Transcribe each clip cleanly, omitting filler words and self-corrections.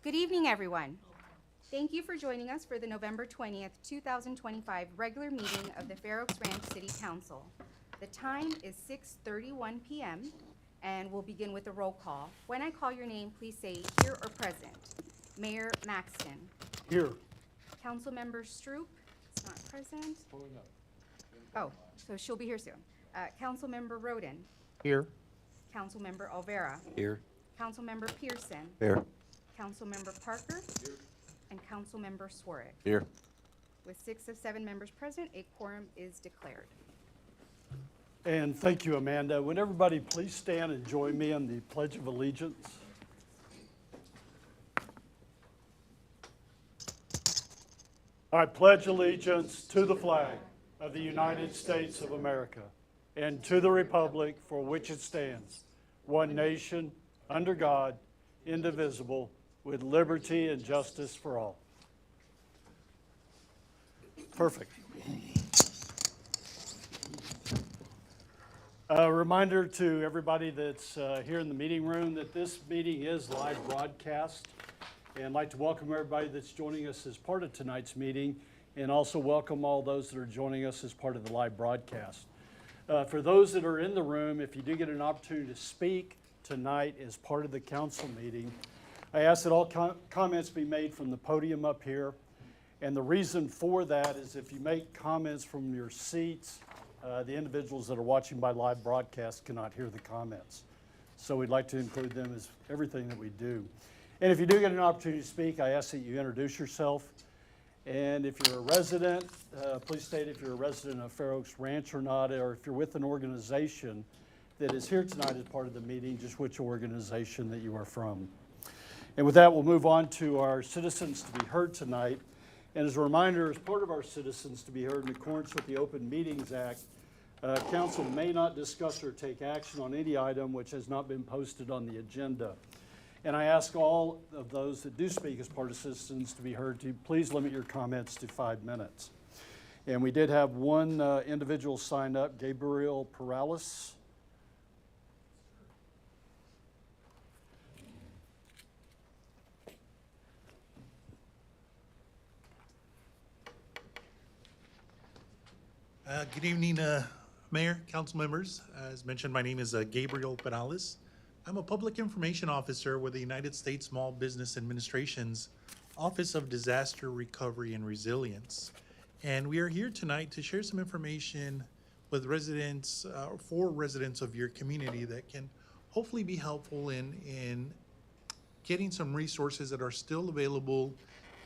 Good evening, everyone. Thank you for joining us for the November 20th, 2025 regular meeting of the Fair Oaks Ranch City Council. The time is 6:31 p.m. and we'll begin with a roll call. When I call your name, please say here or present. Mayor Maxton. Here. Councilmember Stroop is not present. Oh, so she'll be here soon. Councilmember Roden. Here. Councilmember Alvera. Here. Councilmember Pearson. Here. Councilmember Parker. Here. And Councilmember Swarik. Here. With 6 of 7 members present, a quorum is declared. And thank you, Amanda. Would everybody please stand and join me in the Pledge of Allegiance? I pledge allegiance to the flag of the United States of America and to the republic for which it stands, one nation, under God, indivisible, with liberty and justice for all. Perfect. A reminder to everybody that's here in the meeting room that this meeting is live broadcast. And I'd like to welcome everybody that's joining us as part of tonight's meeting, and also welcome all those that are joining us as part of the live broadcast. For those that are in the room, if you do get an opportunity to speak tonight as part of the council meeting, I ask that all comments be made from the podium up here. And the reason for that is if you make comments from your seats, the individuals that are watching by live broadcast cannot hear the comments. So we'd like to include them as everything that we do. And if you do get an opportunity to speak, I ask that you introduce yourself. And if you're a resident, please state if you're a resident of Fair Oaks Ranch or not, or if you're with an organization that is here tonight as part of the meeting, just which organization that you are from. And with that, we'll move on to our citizens to be heard tonight. And as a reminder, as part of our citizens to be heard in accordance with the Open Meetings Act, council may not discuss or take action on any item which has not been posted on the agenda. And I ask all of those that do speak as part of citizens to be heard to please limit your comments to 5 minutes. And we did have one individual sign up, Gabriel Perales. Good evening, Mayor, council members. As mentioned, my name is Gabriel Perales. I'm a public information officer with the United States Small Business Administration's Office of Disaster Recovery and Resilience. And we are here tonight to share some information with residents, for residents of your community that can hopefully be helpful in getting some resources that are still available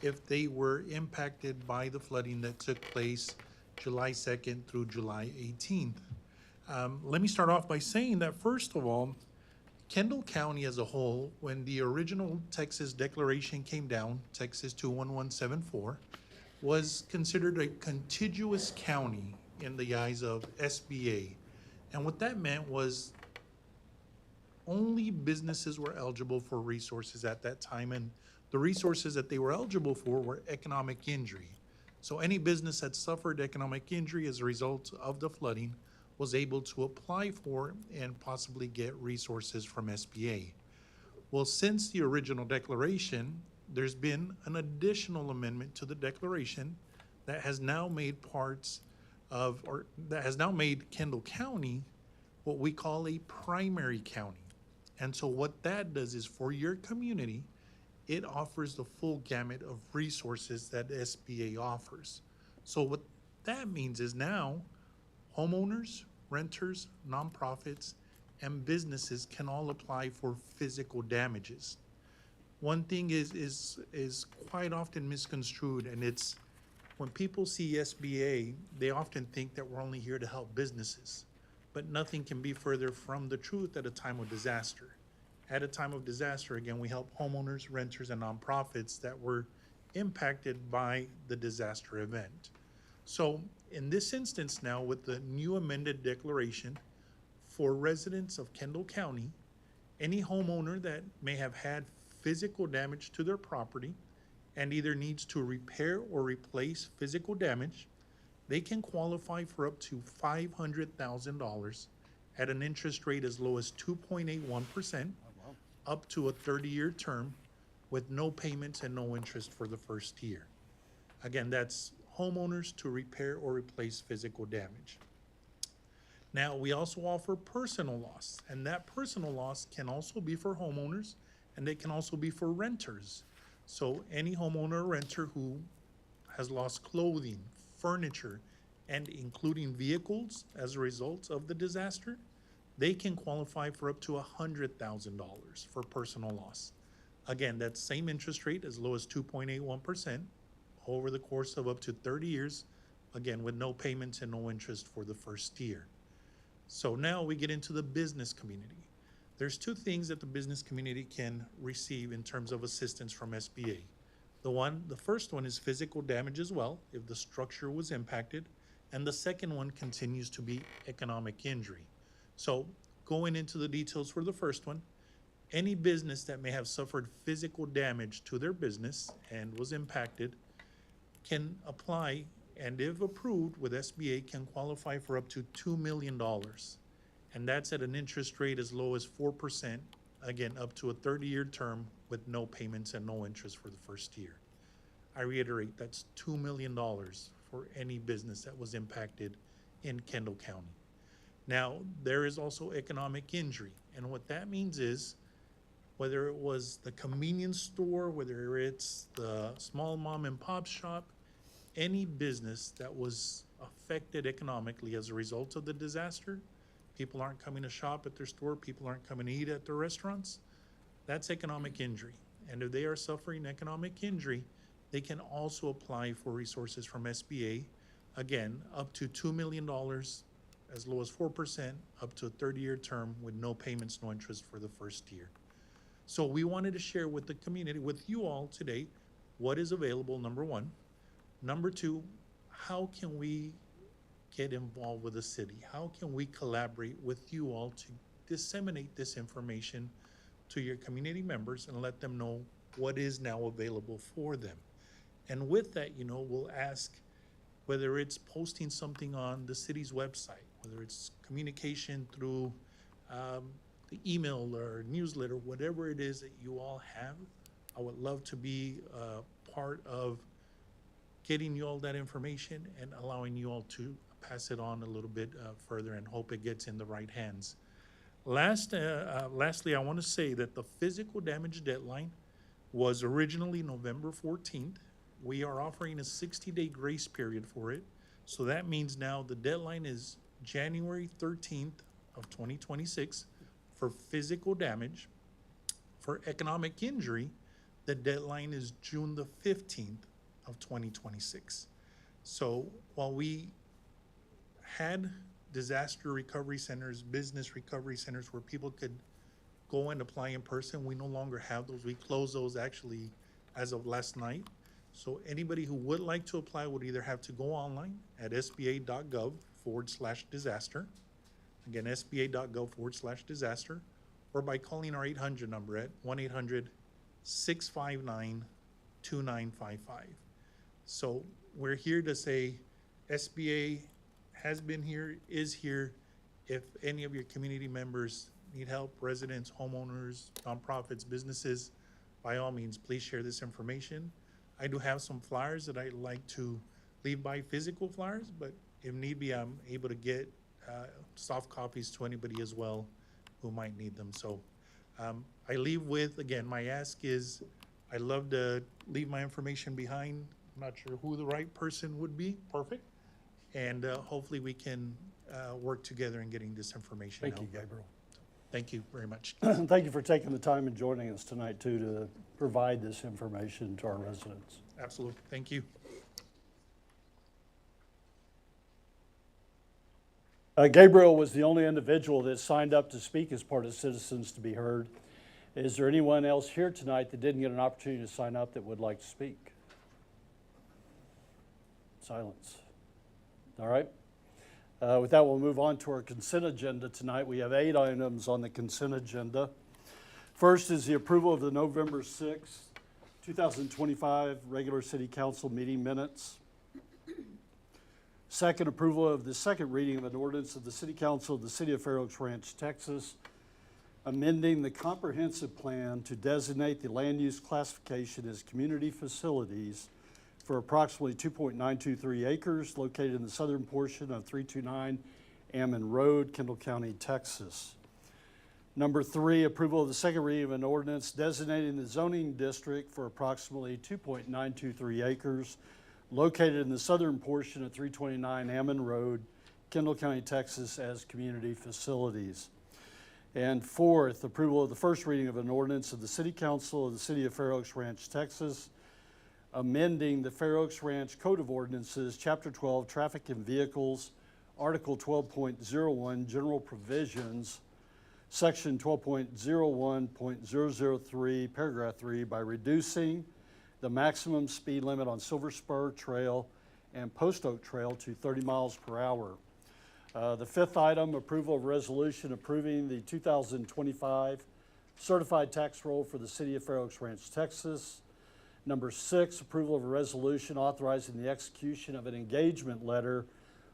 if they were impacted by the flooding that took place July 2nd through July 18th. Let me start off by saying that, first of all, Kendall County as a whole, when the original Texas declaration came down, Texas 21174, was considered a contiguous county in the eyes of SBA. And what that meant was only businesses were eligible for resources at that time, and the resources that they were eligible for were economic injury. So any business that suffered economic injury as a result of the flooding was able to apply for and possibly get resources from SBA. Well, since the original declaration, there's been an additional amendment to the declaration that has now made Kendall County what we call a primary county. And so what that does is for your community, it offers the full gamut of resources that SBA offers. So what that means is now homeowners, renters, nonprofits, and businesses can all apply for physical damages. One thing is quite often misconstrued, and it's when people see SBA, they often think that we're only here to help businesses. But nothing can be further from the truth at a time of disaster. At a time of disaster, again, we help homeowners, renters, and nonprofits that were impacted by the disaster event. So in this instance now, with the new amended declaration, for residents of Kendall County, any homeowner that may have had physical damage to their property and either needs to repair or replace physical damage, they can qualify for up to $500,000 at an interest rate as low as 2.81%, up to a 30-year term with no payments and no interest for the first year. Again, that's homeowners to repair or replace physical damage. Now, we also offer personal loss, and that personal loss can also be for homeowners, and it can also be for renters. So any homeowner or renter who has lost clothing, furniture, and including vehicles as a result of the disaster, they can qualify for up to $100,000 for personal loss. Again, that same interest rate, as low as 2.81% over the course of up to 30 years, again, with no payments and no interest for the first year. So now we get into the business community. There's two things that the business community can receive in terms of assistance from SBA. The first one is physical damage as well, if the structure was impacted, and the second one continues to be economic injury. So going into the details for the first one, any business that may have suffered physical damage to their business and was impacted can apply, and if approved with SBA, can qualify for up to $2 million. And that's at an interest rate as low as 4%, again, up to a 30-year term with no payments and no interest for the first year. I reiterate, that's $2 million for any business that was impacted in Kendall County. Now, there is also economic injury, and what that means is whether it was the convenience store, whether it's the small mom and pop shop, any business that was affected economically as a result of the disaster, people aren't coming to shop at their store, people aren't coming to eat at their restaurants, that's economic injury. And if they are suffering economic injury, they can also apply for resources from SBA, again, up to $2 million, as low as 4%, up to a 30-year term with no payments, no interest for the first year. So we wanted to share with the community, with you all today, what is available, number one. Number two, how can we get involved with the city? How can we collaborate with you all to disseminate this information to your community members and let them know what is now available for them? And with that, we'll ask whether it's posting something on the city's website, whether it's communication through the email or newsletter, whatever it is that you all have. I would love to be part of getting you all that information and allowing you all to pass it on a little bit further, and hope it gets in the right hands. Lastly, I want to say that the physical damage deadline was originally November 14th. We are offering a 60-day grace period for it. So that means now the deadline is January 13th of 2026 for physical damage. For economic injury, the deadline is June the 15th of 2026. So while we had disaster recovery centers, business recovery centers where people could go and apply in person, we no longer have those. We closed those actually as of last night. So anybody who would like to apply would either have to go online at sba.gov/disaster. Again, sba.gov/disaster, or by calling our 800 number at 1-800-659-2955. So we're here to say SBA has been here, is here. If any of your community members need help, residents, homeowners, nonprofits, businesses, by all means, please share this information. I do have some flyers that I'd like to leave by, physical flyers, but if need be, I'm able to get soft copies to anybody as well who might need them. So I leave with, again, my ask is, I'd love to leave my information behind. I'm not sure who the right person would be. Perfect. And hopefully we can work together in getting this information out. Thank you, Gabriel. Thank you very much. Thank you for taking the time and joining us tonight, too, to provide this information to our residents. Absolutely. Thank you. Gabriel was the only individual that signed up to speak as part of Citizens to be Heard. Is there anyone else here tonight that didn't get an opportunity to sign up that would like to speak? Silence. All right. With that, we'll move on to our consent agenda tonight. We have 8 items on the consent agenda. First is the approval of the November 6th, 2025 regular city council meeting minutes. Second, approval of the second reading of an ordinance of the city council of the city of Fair Oaks Ranch, Texas, amending the comprehensive plan to designate the land use classification as community facilities for approximately 2.923 acres located in the southern portion of 329 Ammon Road, Kendall County, Texas. Number 3, approval of the second reading of an ordinance designating the zoning district for approximately 2.923 acres located in the southern portion of 329 Ammon Road, Kendall County, Texas, as community facilities. And 4th, approval of the first reading of an ordinance of the City Council of the City of Fair Oaks Ranch, Texas, amending the Fair Oaks Ranch Code of Ordinances, Chapter 12, Traffic and Vehicles, Article 12.01, General Provisions, Section 12.01.003, Paragraph 3, by reducing the maximum speed limit on Silver Spur Trail and Post Oak Trail to 30 miles per hour. The 5th item, approval of resolution approving the 2025 certified tax roll for the City of Fair Oaks Ranch, Texas. Number 6, approval of a resolution authorizing the execution of an engagement letter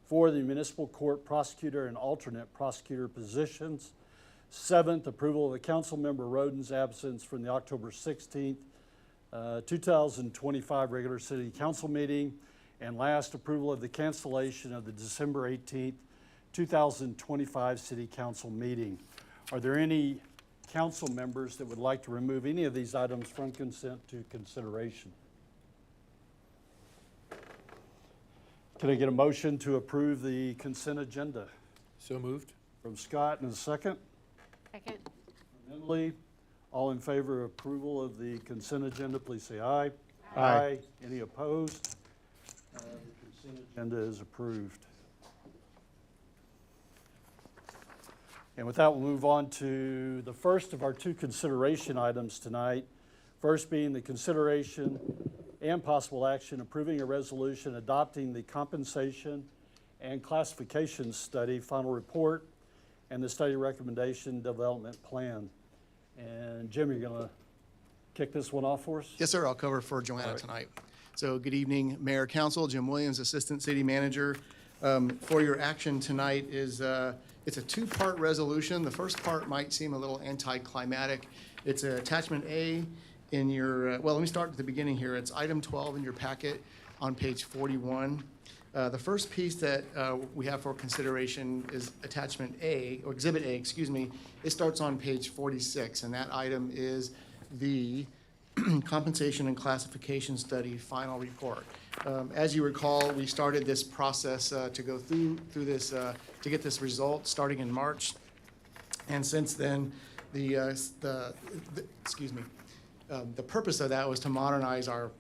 for the municipal court prosecutor and alternate prosecutor positions. 7th, approval of a council member Roden's absence from the October 16th, 2025 regular city council meeting. And last, approval of the cancellation of the December 18th, 2025 city council meeting. Are there any council members that would like to remove any of these items from consent to consideration? Can I get a motion to approve the consent agenda? So moved. From Scott, and a second? Second. From Emily. All in favor of approval of the consent agenda, please say aye. Aye. Any opposed? The consent agenda is approved. And with that, we'll move on to the first of our 2 consideration items tonight. First being the consideration and possible action approving a resolution adopting the compensation and classification study final report and the study recommendation development plan. And Jim, you're going to kick this one off for us? Yes, sir. I'll cover for Joanna All right. tonight. So good evening, Mayor, Council. Jim Williams, Assistant City Manager. For your action tonight is, it's a 2-part resolution. The first part might seem a little anticlimactic. It's attachment A in your, well, let me start at the beginning here. It's item 12 in your packet on page 41. The first piece that we have for consideration is attachment A, or exhibit A, excuse me. It starts on page 46, and that item is the compensation and classification study final report. As you recall, we started this process to go through this, to get this result starting in March. And since then, the purpose of that was to modernize our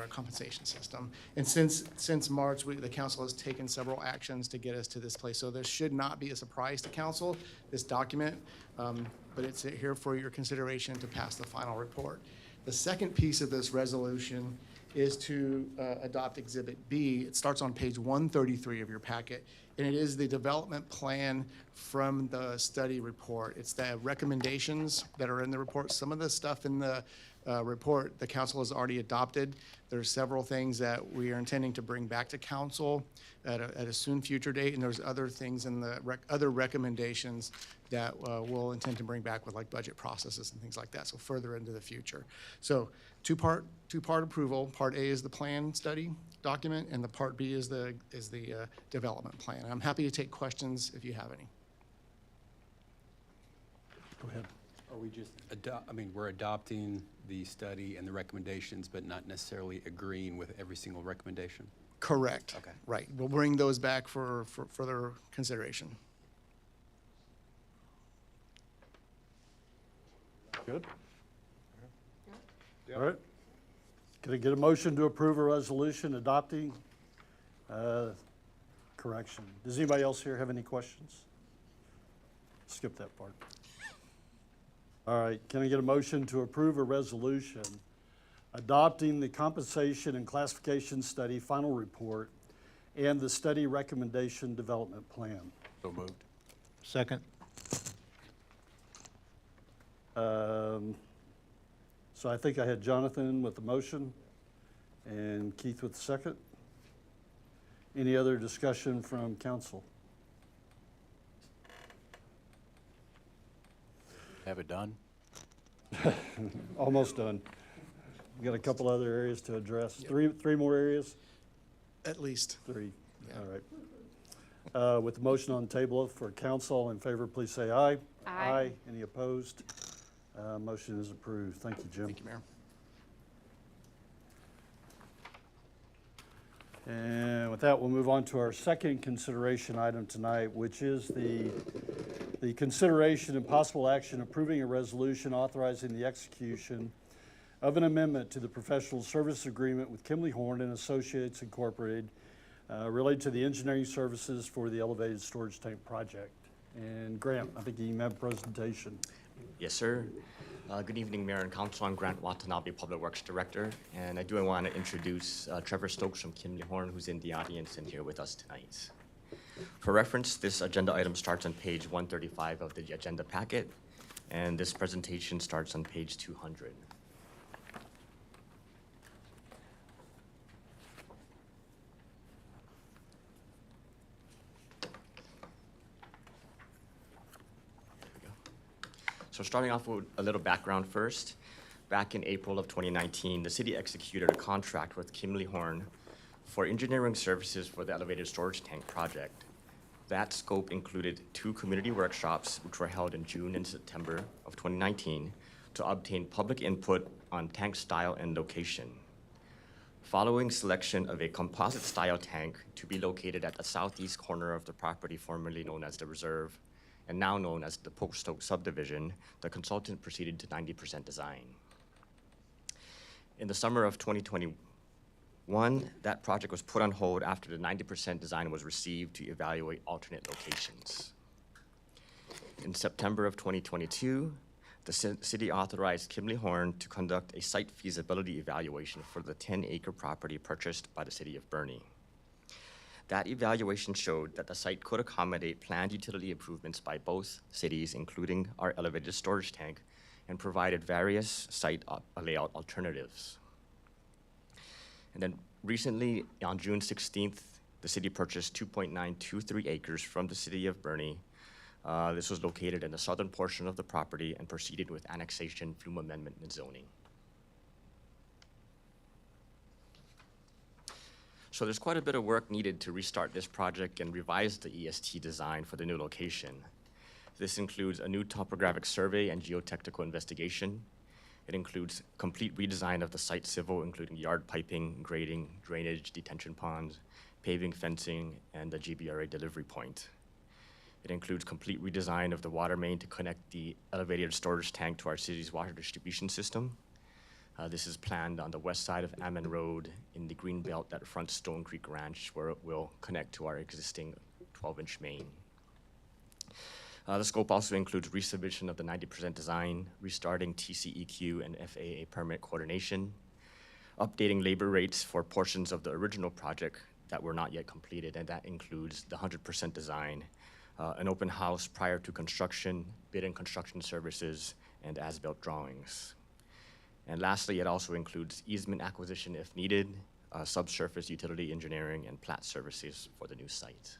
compensation system. And since March, the council has taken several actions to get us to this place. So this should not be a surprise to council, this document, but it's here for your consideration to pass the final report. The second piece of this resolution is to adopt Exhibit B. It starts on page 133 of your packet, and it is the development plan from the study report. It's the recommendations that are in the report. Some of the stuff in the report the council has already adopted. There's several things that we are intending to bring back to council at a soon future date, and there's other things in the other recommendations that we'll intend to bring back with like budget processes and things like that, so further into the future. So two-part approval. Part A is the plan study document, and the Part B is the development plan. I'm happy to take questions if you have any. Go ahead. Are we just, we're adopting the study and the recommendations, but not necessarily agreeing with every single recommendation? Correct. Okay. Right. We'll bring those back for further consideration. Good? All right. Can I get a motion to approve a resolution adopting correction? Does anybody else here have any questions? Skip that part. All right, can I get a motion to approve a resolution adopting the compensation and classification study final report and the study recommendation development plan? So moved. Second. So I think I had Jonathan with the motion and Keith with the second. Any other discussion from council? Have it done? Almost done. We got a couple other areas to address. Three more areas? At least. Three, Yeah. all right. With the motion on the table for council, all in favor, please say aye. Aye. Any opposed? Motion is approved. Thank you, Jim. Thank you, Mayor. And with that, we'll move on to our second consideration item tonight, which is the consideration and possible action approving a resolution authorizing the execution of an amendment to the professional service agreement with Kimley Horn and Associates Incorporated related to the engineering services for the elevated storage tank project. And Grant, I think you have a presentation. Yes, sir. Good evening, Mayor and Council. I'm Grant Watanabe, Public Works Director, and I do want to introduce Trevor Stokes from Kimley Horn, who's in the audience and here with us tonight. For reference, this agenda item starts on page 135 of the agenda packet, and this presentation starts on page 200. So starting off with a little background first, back in April of 2019, the city executed a contract with Kimley Horn for engineering services for the elevated storage tank project. That scope included 2 community workshops, which were held in June and September of 2019, to obtain public input on tank style and location. Following selection of a composite style tank to be located at the southeast corner of the property formerly known as the Reserve, and now known as the Post Oak subdivision, the consultant proceeded to 90% design. In the summer of 2021, that project was put on hold after the 90% design was received to evaluate alternate locations. In September of 2022, the city authorized Kimley Horn to conduct a site feasibility evaluation for the 10-acre property purchased by the city of Boerne. That evaluation showed that the site could accommodate planned utility improvements by both cities, including our elevated storage tank, and provided various site layout alternatives. And then recently, on June 16th, the city purchased 2.923 acres from the city of Boerne. This was located in the southern portion of the property and proceeded with annexation, flume amendment, and zoning. So there's quite a bit of work needed to restart this project and revise the EST design for the new location. This includes a new topographic survey and geotechnical investigation. It includes complete redesign of the site civil, including yard piping, grading, drainage, detention ponds, paving, fencing, and the GBRA delivery point. It includes complete redesign of the water main to connect the elevated storage tank to our city's water distribution system. This is planned on the west side of Ammon Road in the green belt that fronts Stone Creek Ranch, where it will connect to our existing 12-inch main. The scope also includes resubmission of the 90% design, restarting TCEQ and FAA permit coordination, updating labor rates for portions of the original project that were not yet completed, and that includes the 100% design, an open house prior to construction, bid and construction services, and as-built drawings. And lastly, it also includes easement acquisition if needed, subsurface utility engineering, and plat services for the new site.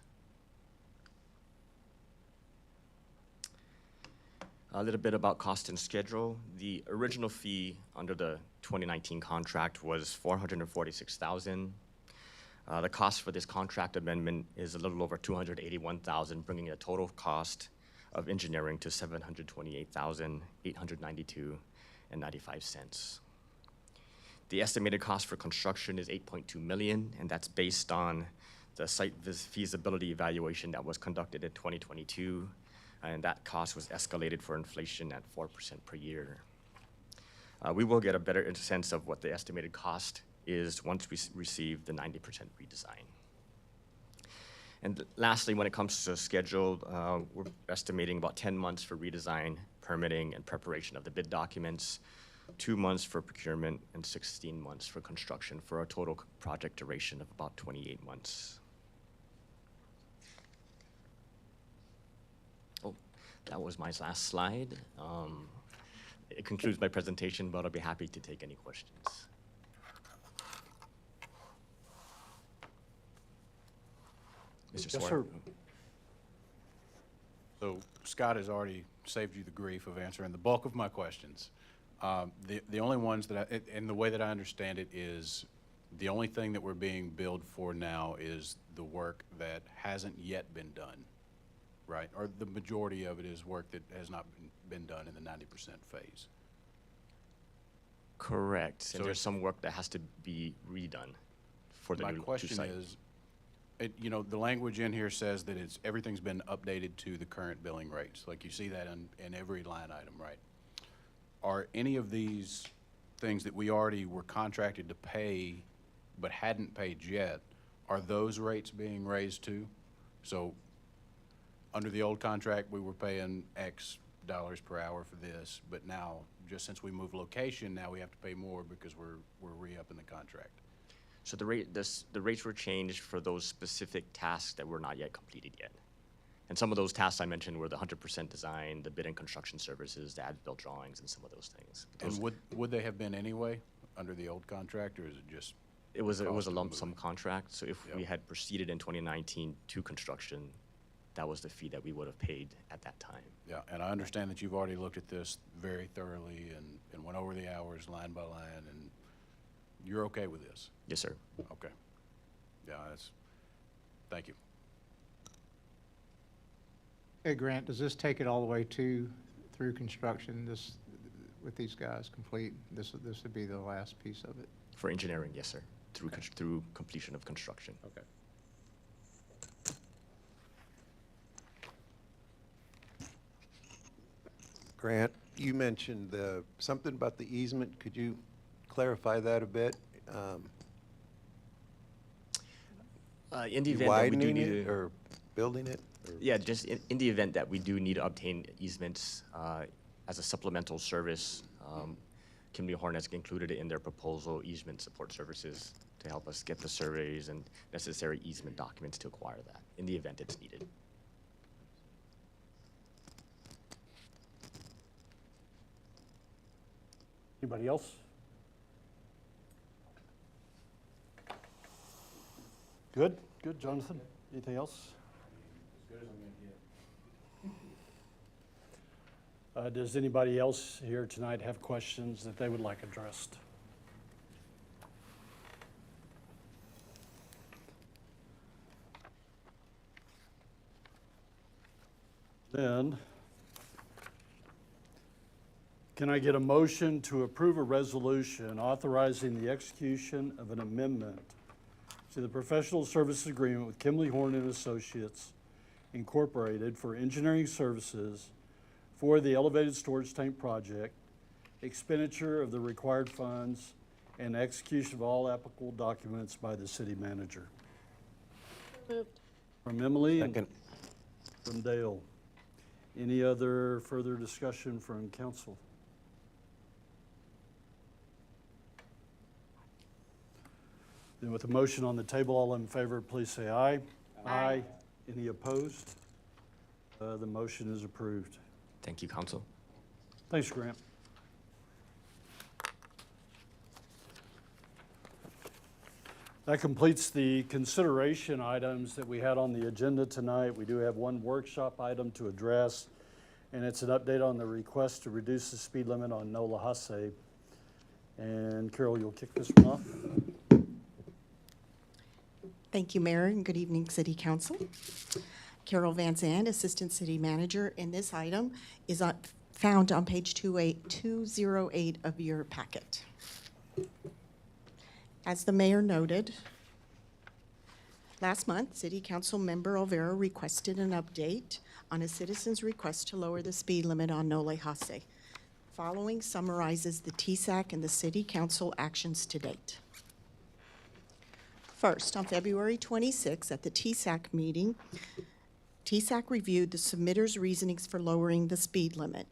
A little bit about cost and schedule. The original fee under the 2019 contract was $446,000. The cost for this contract amendment is a little over $281,000, bringing the total cost of engineering to $728,892.95. The estimated cost for construction is $8.2 million, and that's based on the site feasibility evaluation that was conducted in 2022, and that cost was escalated for inflation at 4% per year. We will get a better sense of what the estimated cost is once we receive the 90% redesign. And lastly, when it comes to schedule, we're estimating about 10 months for redesign, permitting, and preparation of the bid documents, 2 months for procurement, and 16 months for construction, for a total project duration of about 28 months. Oh, that was my last slide. It concludes my presentation, but I'll be happy to take any questions. Mr. Yes, Swart? sir. So Scott has already saved you the grief of answering the bulk of my questions. The only ones that and the way that I understand it is, the only thing that we're being billed for now is the work that hasn't yet been done, right? Or the majority of it is work that has not been done in the 90% phase. Correct. So And there's it's- some work that has to be redone for the My new question site. is, the language in here says that everything's been updated to the current billing rates. Like you see that in every line item, right? Are any of these things that we already were contracted to pay but hadn't paid yet, are those rates being raised too? So under the old contract, we were paying X dollars per hour for this, but now, just since we moved location, now we have to pay more because we're re-upping the contract. So the rates were changed for those specific tasks that were not yet completed yet. And some of those tasks I mentioned were the 100% design, the bid and construction services, the as-built drawings, and some of those things. And Those- would they have been anyway under the old contract, or is it just? It was the a cost of lump sum moving? contract, so if we Yep. had proceeded in 2019 to construction, that was the fee that we would have paid at that time. Yeah, and I understand that you've already looked at this very thoroughly and went over the hours line by line, and you're okay with this? Yes, sir. Okay. Yeah, thank you. Hey, Grant, does this take it all the way through construction, with these guys complete? This would be the last piece of it? For engineering, yes, sir, through completion of construction. Okay. Grant, you mentioned something about the easement. Could you clarify that a bit? In the You event that we do widening need it to, or building it? or- yeah, just in the event that we do need to obtain easements as a supplemental service, Kimley Hornets included in their proposal easement support services to help us get the surveys and necessary easement documents to acquire that, in the event it's needed. Anybody else? Good, Jonathan. Anything else? Does anybody else here tonight have questions that they would like addressed? Then, can I get a motion to approve a resolution authorizing the execution of an amendment to the professional services agreement with Kimley Horn and Associates Incorporated for engineering services for the elevated storage tank project, expenditure of the required funds, and execution of all applicable documents by the city manager? From Emily and Second. from Dale. Any other further discussion from council? Then with the motion on the table, all in favor, please say aye. Aye. Any opposed? The motion is approved. Thank you, council. Thanks, Grant. That completes the consideration items that we had on the agenda tonight. We do have one workshop item to address, and it's an update on the request to reduce the speed limit on Nola Hase. And Carol, you'll kick this one off? Thank you, Mayor, and good evening, City Council. Carol Van Zandt, Assistant City Manager, and this item is found on page 208 of your packet. As the mayor noted, last month, City Council Member Olvera requested an update on a citizen's request to lower the speed limit on Nole Hase. Following summarizes the TSAC and the City Council actions to date. First, on February 26 at the TSAC meeting, TSAC reviewed the submitter's reasonings for lowering the speed limit,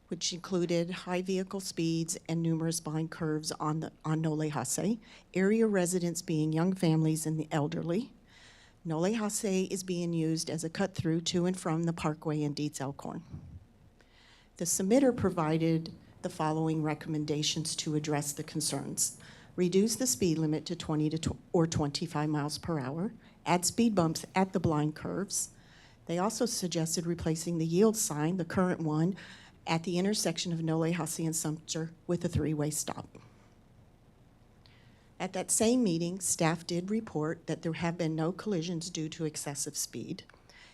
which included high vehicle speeds and numerous blind curves on Nole Hase, area residents being young families and the elderly. Nole Hase is being used as a cut-through to and from the Parkway in Dietz Elkhorn. The submitter provided the following recommendations to address the concerns. Reduce the speed limit to 20 or 25 miles per hour, add speed bumps at the blind curves, They also suggested replacing the yield sign, the current one, at the intersection of Nole, Hussey, and Sumter with a three-way stop. At that same meeting, staff did report that there have been no collisions due to excessive speed.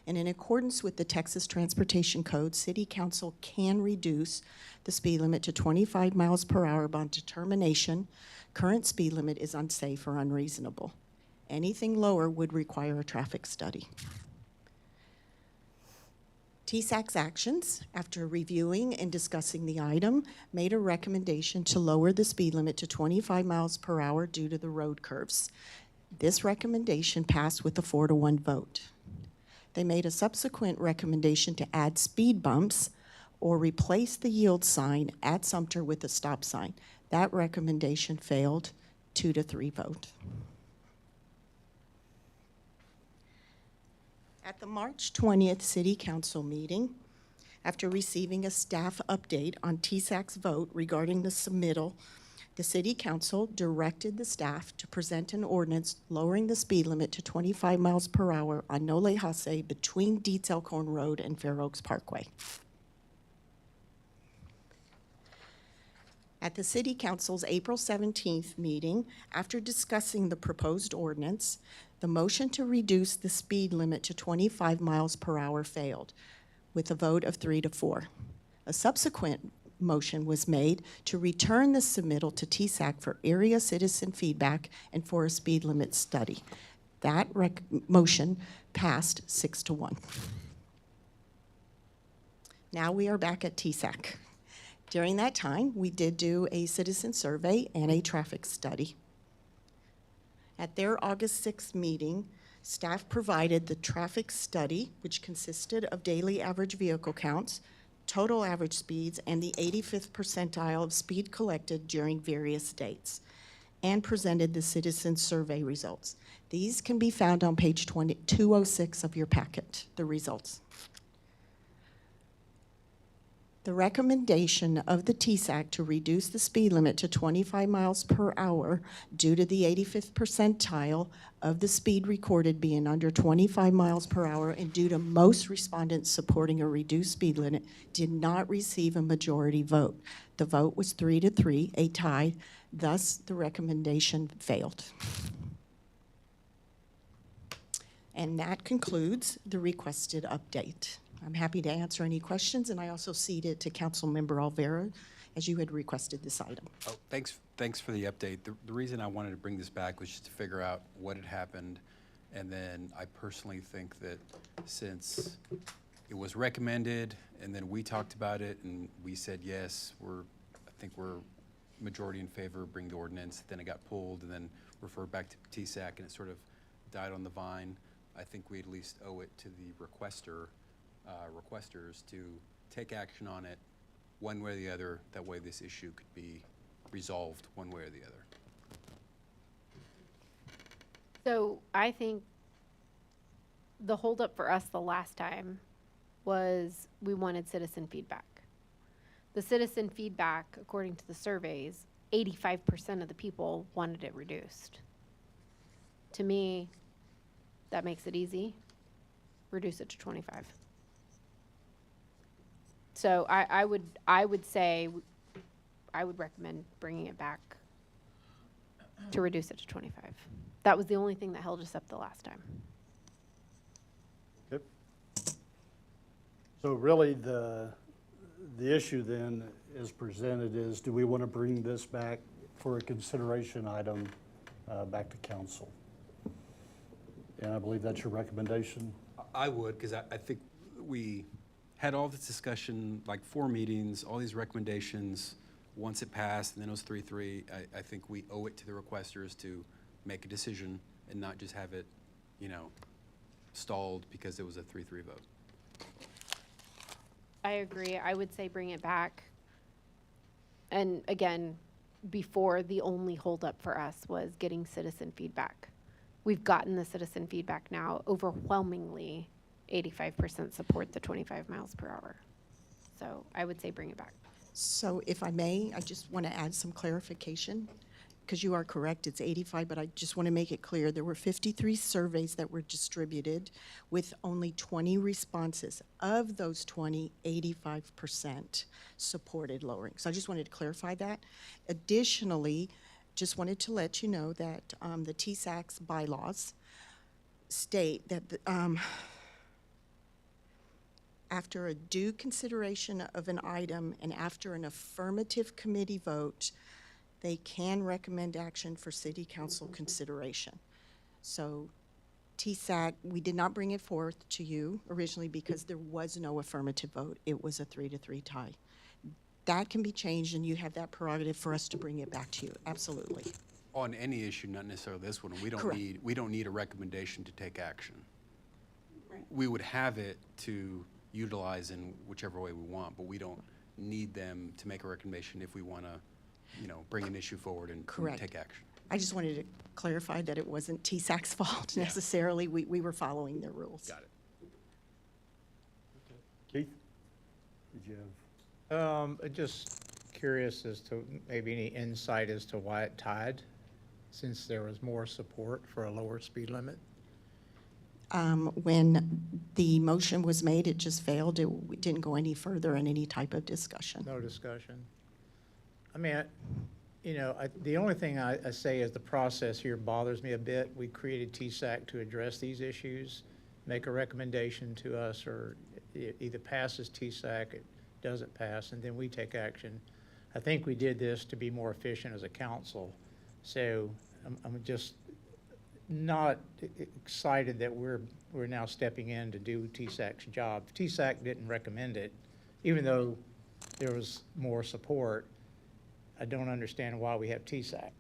And in accordance with the Texas Transportation Code, City Council can reduce the speed limit to 25 miles per hour upon determination current speed limit is unsafe or unreasonable. Anything lower would require a traffic study. TSAC's actions, after reviewing and discussing the item, made a recommendation to lower the speed limit to 25 miles per hour due to the road curves. This recommendation passed with a 4-to-1 vote. They made a subsequent recommendation to add speed bumps or replace the yield sign at Sumter with a stop sign. That recommendation failed, 2-to-3 vote. At the March 20th City Council meeting, after receiving a staff update on TSAC's vote regarding the submittal, the City Council directed the staff to present an ordinance lowering the speed limit to 25 miles per hour on Nole Hussey between Dietz Elkhorn Road and Fair Oaks Parkway. At the City Council's April 17th meeting, after discussing the proposed ordinance, the motion to reduce the speed limit to 25 miles per hour failed, with a vote of 3-to-4. A subsequent motion was made to return the submittal to TSAC for area citizen feedback and for a speed limit study. That motion passed 6-to-1. Now we are back at TSAC. During that time, we did do a citizen survey and a traffic study. At their August 6th meeting, staff provided the traffic study, which consisted of daily average vehicle counts, total average speeds, and the 85th percentile of speed collected during various dates, and presented the citizen survey results. These can be found on page 206 of your packet, the results. The recommendation of the TSAC to reduce the speed limit to 25 miles per hour due to the 85th percentile of the speed recorded being under 25 miles per hour and due to most respondents supporting a reduced speed limit did not receive a majority vote. The vote was 3-to-3, a tie, thus the recommendation failed. And that concludes the requested update. I'm happy to answer any questions, and I also cede it to Councilmember Alvera, as you had requested this item. Oh, thanks for the update. The reason I wanted to bring this back was just to figure out what had happened. And then I personally think that since it was recommended and then we talked about it and we said, yes, I think we're majority in favor of bringing the ordinance, then it got pulled and then referred back to TSAC and it sort of died on the vine. I think we at least owe it to the requesters to take action on it one way or the other. That way this issue could be resolved one way or the other. So I think the holdup for us the last time was we wanted citizen feedback. The citizen feedback, according to the surveys, 85% of the people wanted it reduced. To me, that makes it easy. Reduce it to 25. So I would say, I would recommend bringing it back to reduce it to 25. That was the only thing that held us up the last time. Okay. So really the issue then as presented is, do we want to bring this back for a consideration item back to council? And I believe that's your recommendation? I would, because I think we had all this discussion, like 4 meetings, all these recommendations. Once it passed, and then it was 3-3, I think we owe it to the requesters to make a decision and not just have it, stalled because it was a 3-3 vote. I agree. I would say bring it back. And again, before, the only holdup for us was getting citizen feedback. We've gotten the citizen feedback now. Overwhelmingly, 85% support the 25 miles per hour. So I would say bring it back. So if I may, I just want to add some clarification. because you are correct, it's 85, but I just want to make it clear, there were 53 surveys that were distributed with only 20 responses. Of those 20, 85% supported lowering. So I just wanted to clarify that. Additionally, just wanted to let you know that the TSAC's bylaws state that after a due consideration of an item and after an affirmative committee vote, they can recommend action for city council consideration. So TSAC, we did not bring it forth to you originally because there was no affirmative vote. It was a 3-3 tie. That can be changed, and you have that prerogative for us to bring it back to you, absolutely. On any issue, not necessarily this one, Correct. we don't need a recommendation to take action. We would have it to utilize in whichever way we want, but we don't need them to make a recommendation if we want to, bring an issue forward and Correct. take action. I just wanted to clarify that it wasn't TSAC's fault necessarily. We were following their rules. Got it. Keith? Did you have? Just curious as to maybe any insight as to why it tied, since there was more support for a lower speed limit? When the motion was made, it just failed. We didn't go any further in any type of discussion. No discussion. I mean, the only thing I say is the process here bothers me a bit. We created TSAC to address these issues, make a recommendation to us, or it either passes TSAC, it doesn't pass, and then we take action. I think we did this to be more efficient as a council. So I'm just not excited that we're now stepping in to do TSAC's job. TSAC didn't recommend it, even though there was more support. I don't understand why we have TSAC.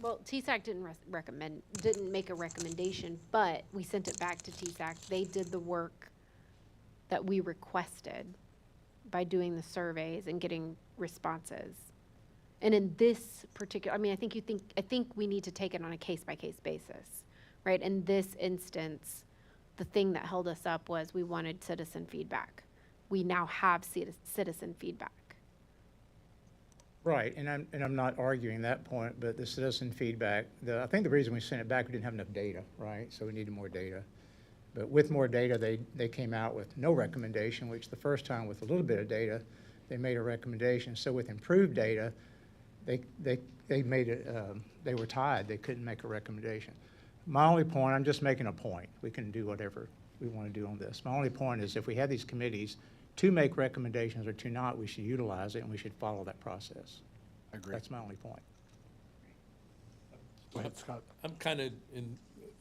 Well, TSAC didn't make a recommendation, but we sent it back to TSAC. They did the work that we requested by doing the surveys and getting responses. And in this particular, I think we need to take it on a case-by-case basis, right? In this instance, the thing that held us up was we wanted citizen feedback. We now have citizen feedback. Right, and I'm not arguing that point, but the citizen feedback, I think the reason we sent it back, we didn't have enough data, right? So we needed more data. But with more data, they came out with no recommendation, which the first time with a little bit of data, they made a recommendation. So with improved data, they made it, they were tied. They couldn't make a recommendation. My only point, I'm just making a point. We can do whatever we want to do on this. My only point is if we have these committees to make recommendations or to not, we should utilize it and we should follow that process. I agree. That's my only point. Go ahead, Scott. I'm kind of in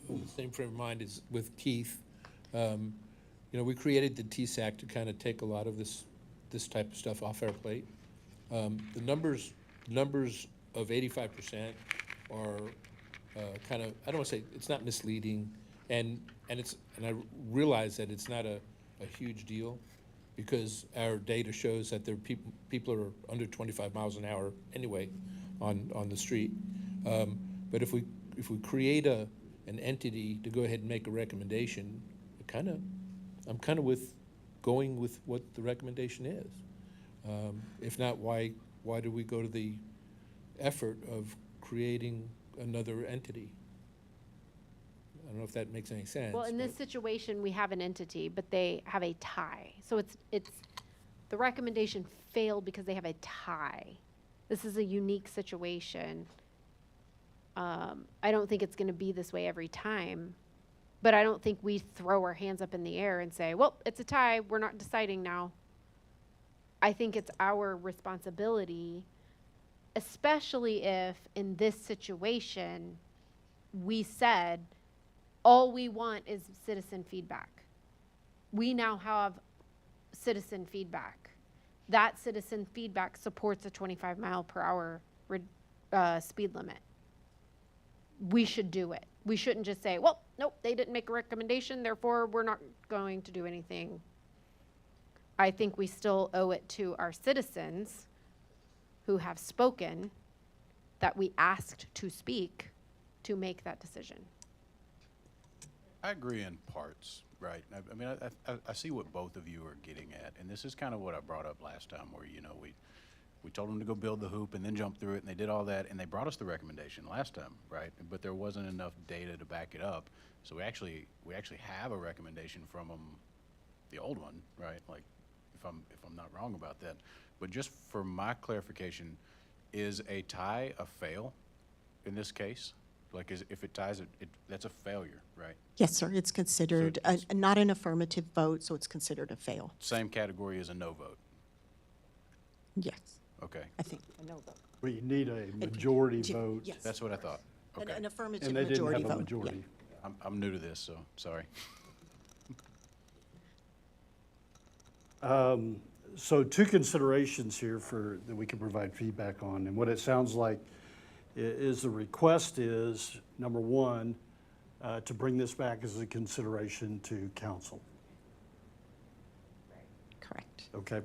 the same frame of mind as with Keith. We created the TSAC to kind of take a lot of this type of stuff off our plate. The numbers of 85% are kind of, I don't want to say, it's not misleading, and I realize that it's not a huge deal, because our data shows that there are people are under 25 miles an hour anyway on the street. But if we create an entity to go ahead and make a recommendation, I'm kind of going with what the recommendation is. If not, why do we go to the effort of creating another entity? I don't know if that makes any sense. Well, in this situation, we have an entity, but they have a tie. So it's the recommendation failed because they have a tie. This is a unique situation. I don't think it's going to be this way every time, but I don't think we throw our hands up in the air and say, well, it's a tie, we're not deciding now. I think it's our responsibility, especially if in this situation, we said, all we want is citizen feedback. We now have citizen feedback. That citizen feedback supports a 25 mile per hour speed limit. We should do it. We shouldn't just say, well, nope, they didn't make a recommendation, therefore we're not going to do anything. I think we still owe it to our citizens who have spoken, that we asked to speak, to make that decision. I agree in parts, right? I mean, I see what both of you are getting at, and this is kind of what I brought up last time, where, We told them to go build the hoop and then jump through it, and they did all that, and they brought us the recommendation last time, right? But there wasn't enough data to back it up. So we actually have a recommendation from them, the old one, right? Like, if I'm not wrong about that. But just for my clarification, is a tie a fail in this case? Like, if it ties, that's a failure, right? Yes, sir, it's considered not an affirmative vote, so it's considered a fail. Same category as a no vote. Yes, Okay, I think, a no vote. We need a majority vote. Yes. that's what I thought. Okay. An affirmative And they didn't majority have a vote. majority. I'm new to this, so sorry. So two considerations here that we can provide feedback on. And what it sounds like is the request is, number one, to bring this back as a consideration to council. Correct. Okay.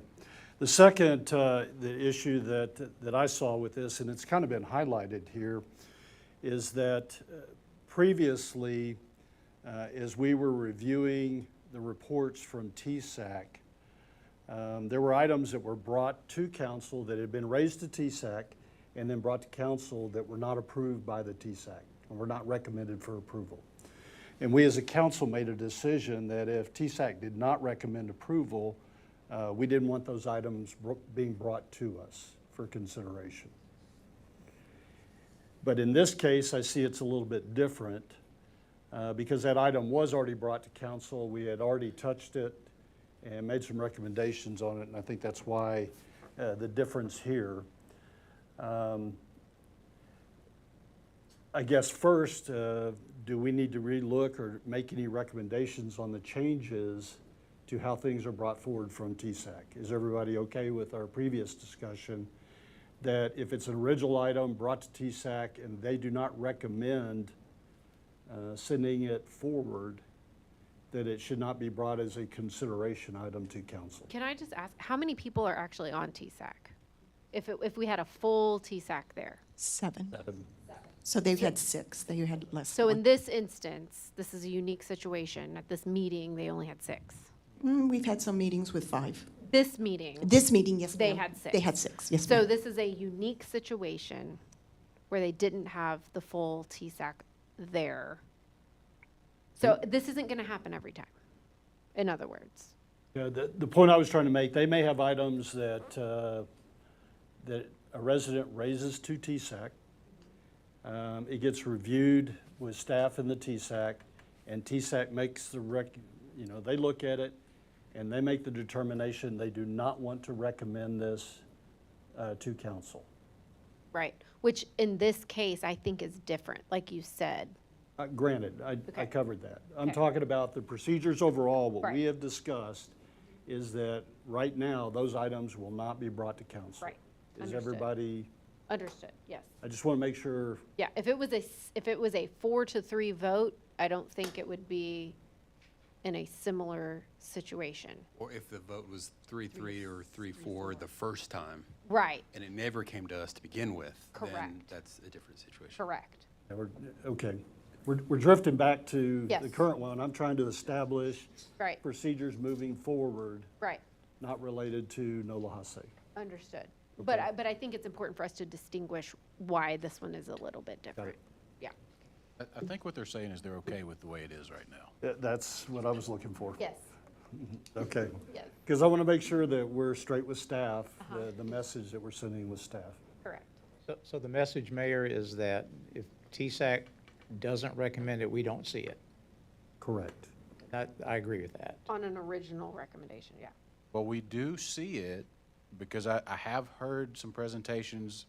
The second, the issue that I saw with this, and it's kind of been highlighted here, is that previously, as we were reviewing the reports from TSAC, there were items that were brought to council that had been raised to TSAC and then brought to council that were not approved by the TSAC and were not recommended for approval. And we as a council made a decision that if TSAC did not recommend approval, we didn't want those items being brought to us for consideration. But in this case, I see it's a little bit different because that item was already brought to council. We had already touched it and made some recommendations on it, and I think that's why the difference here. I guess first, do we need to relook or make any recommendations on the changes to how things are brought forward from TSAC? Is everybody okay with our previous discussion that if it's an original item brought to TSAC and they do not recommend sending it forward, that it should not be brought as a consideration item to council? Can I just ask, how many people are actually on TSAC? If we had a full TSAC there? 7. So they had 6, they had less. So than in this instance, this is a unique situation. At this meeting, they only had 6. We've had some meetings with 5. This meeting, This meeting, yes, They ma'am. had 6. They had 6, yes, so ma'am. this is a unique situation where they didn't have the full TSAC there. So this isn't going to happen every time, in other words. Yeah, the point I was trying to make, they may have items that a resident raises to TSAC. It gets reviewed with staff in the TSAC, and TSAC makes they look at it, and they make the determination they do not want to recommend this to council. Right, which in this case, I think is different, like you said. Granted, I Okay. covered that. I'm Okay. talking about the procedures overall. What we Right. have discussed is that right now, those items will not be brought to council. Right. Is Understood. everybody, Understood, yes. I just want to make sure, Yeah, if it was a 4-3 vote, I don't think it would be in a similar situation. Or if the vote was 3-3 or 3-4 the first time, Right, and it never came to us to begin with, then Correct. that's a different situation. correct. okay. We're drifting back to the Yes. current one. I'm trying to establish Right, procedures moving forward, right, not related to NOLA HASE. understood. But Okay. I think it's important for us to distinguish why this one is a little bit different. Yeah, I think what they're saying is they're okay with the way it is right now. That's what I was looking for. yes, Okay. yes, Because I want to make sure that we're straight with staff, the message that we're sending with staff. correct. So the message, Mayor, is that if TSAC doesn't recommend it, we don't see it. Correct. I agree with that. On an original recommendation, yeah. Well, we do see it because I have heard some presentations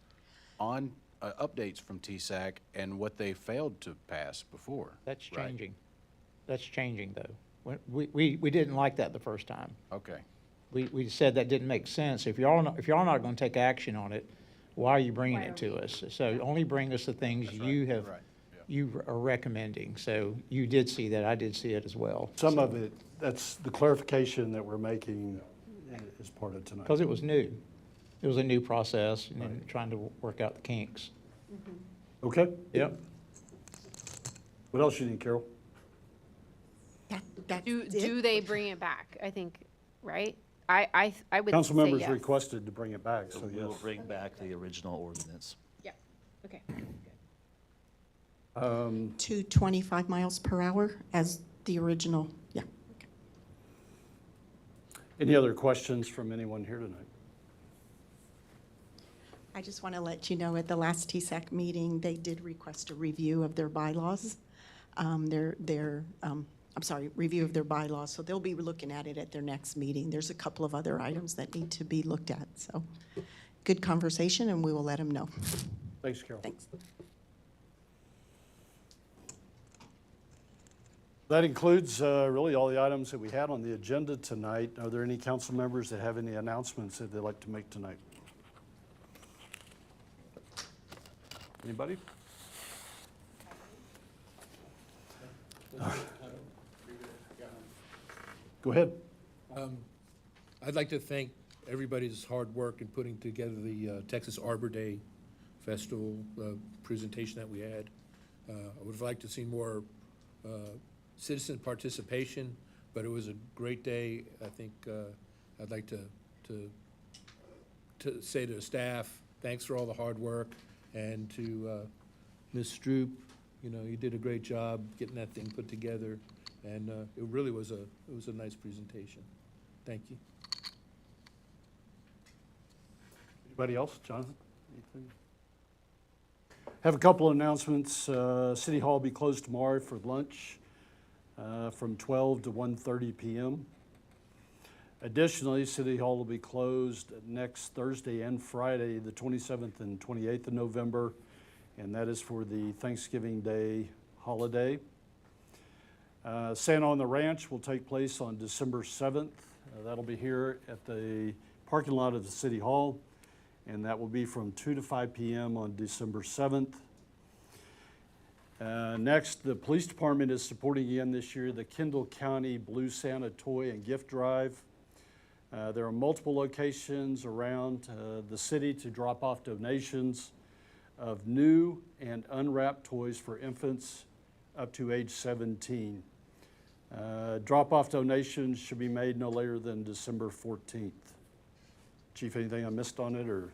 on updates from TSAC and what they failed to pass before. That's right? changing. That's changing, though. We didn't like that the first time. Okay. We said that didn't make sense. If y'all not going to take action on it, why are you bringing it to us? So only bring us the things you have, Right. you are recommending. So you did see that. I did see it as well. Some of it, that's the clarification that we're making as part of tonight. Because it was new. It was a new process and then trying to work out the kinks. Okay, Yep. what else you need, Carol? That's Do it. they bring it back? I think, right? I would Council say members yes. requested to bring it back, so We will yes. bring back the original ordinance. Yeah, okay. To 25 miles per hour as the original, yeah. Okay. Any other questions from anyone here tonight? I just want to let you know, at the last TSAC meeting, they did request a review of their bylaws. Review of their bylaws, so they'll be looking at it at their next meeting. There's a couple of other items that need to be looked at, so good conversation, and we will let them know. Thanks, Carol. Thanks. That includes really all the items that we had on the agenda tonight. Are there any council members that have any announcements that they'd like to make tonight? Anybody? Go ahead. I'd like to thank everybody's hard work in putting together the Texas Arbor Day Festival presentation that we had. I would have liked to see more citizen participation, but it was a great day. I think I'd like to say to the staff, thanks for all the hard work, and to Ms. Stroop, you know, you did a great job getting that thing put together, and it really was a nice presentation. Thank you. Anybody else? Jonathan? Anything? Have a couple of announcements. City Hall will be closed tomorrow for lunch from 12 to 1:30 p.m. Additionally, City Hall will be closed next Thursday and Friday, the 27th and 28th of November, and that is for the Thanksgiving Day holiday. Santa on the Ranch will take place on December 7th. That'll be here at the parking lot of the City Hall, and that will be from 2 to 5 p.m. on December 7th. Next, the police department is supporting again this year the Kendall County Blue Santa Toy and Gift Drive. There are multiple locations around the city to drop off donations of new and unwrapped toys for infants up to age 17. Drop-off donations should be made no later than December 14th. Chief, anything I missed on it, or?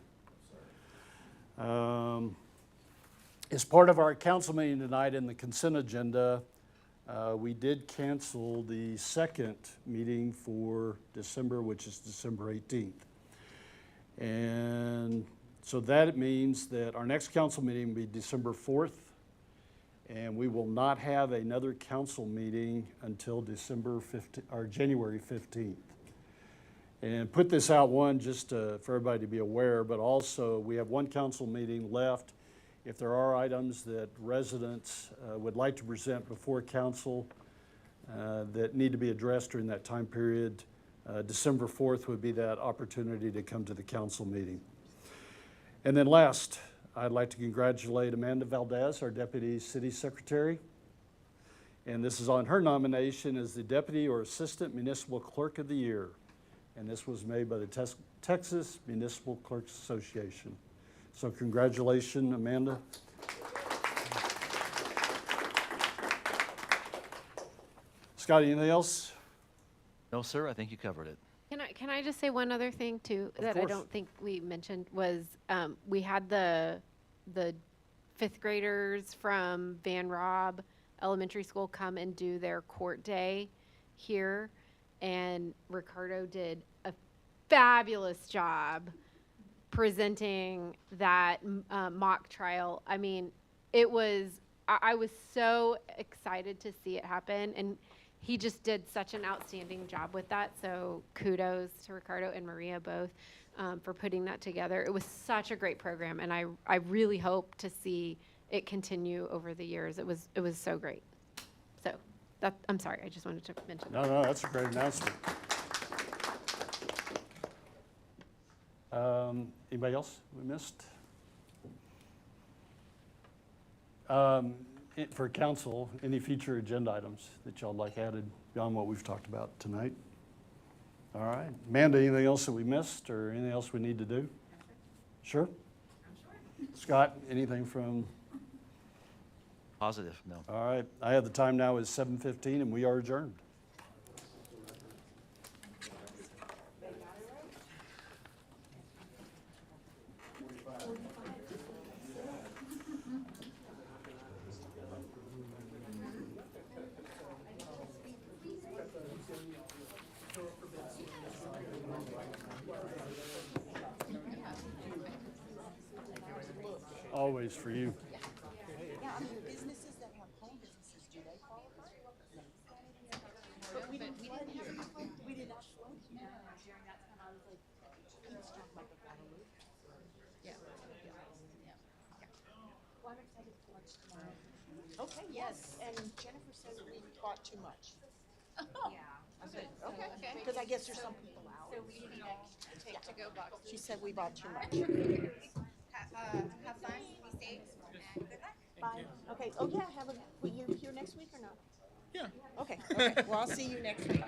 As part of our council meeting tonight in the consent agenda, we did cancel the second meeting for December, which is December 18th. And so that means that our next council meeting will be December 4th, and we will not have another council meeting until January 15th. And put this out, one, just for everybody to be aware, but also we have one council meeting left. If there are items that residents would like to present before council that need to be addressed during that time period, December 4th would be that opportunity to come to the council meeting. And then last, I'd like to congratulate Amanda Valdez, our Deputy City Secretary. And this is on her nomination as the Deputy or Assistant Municipal Clerk of the Year. And this was made by the Texas Municipal Clerks Association. So congratulations, Amanda. Scott, anything else? No, sir, I think you covered it. Can I just say one other thing too that I course. don't think we mentioned was we had the fifth graders from Van Rob Elementary School come and do their court day here, and Ricardo did a fabulous job presenting that mock trial. I mean, it was I was so excited to see it happen, and he just did such an outstanding job with that. So kudos to Ricardo and Maria both for putting that together. It was such a great program, and I really hope to see it continue over the years. It was so great. So that, I'm sorry, I just wanted to mention that. No, that's a great announcement. Anybody else we missed? For council, any future agenda items that y'all like added beyond what we've talked about tonight? All right. Amanda, anything else that we missed or anything else we need to do? Sure? Scott, anything from? Positive, no. All right. I have the time now is 7:15 and we are adjourned. always for you. Yeah, I mean, businesses that have home businesses, do they qualify? But we didn't flood here. We did not flood here. Okay, yes, and Jennifer says we bought too much. I said, okay, because I guess there's some people out. So we need to take to-go boxes. She said we bought too much. Have fun, be safe, and good luck. Bye. Okay, oh yeah, will you here next week or not? Yeah. Okay, well, I'll see you next week.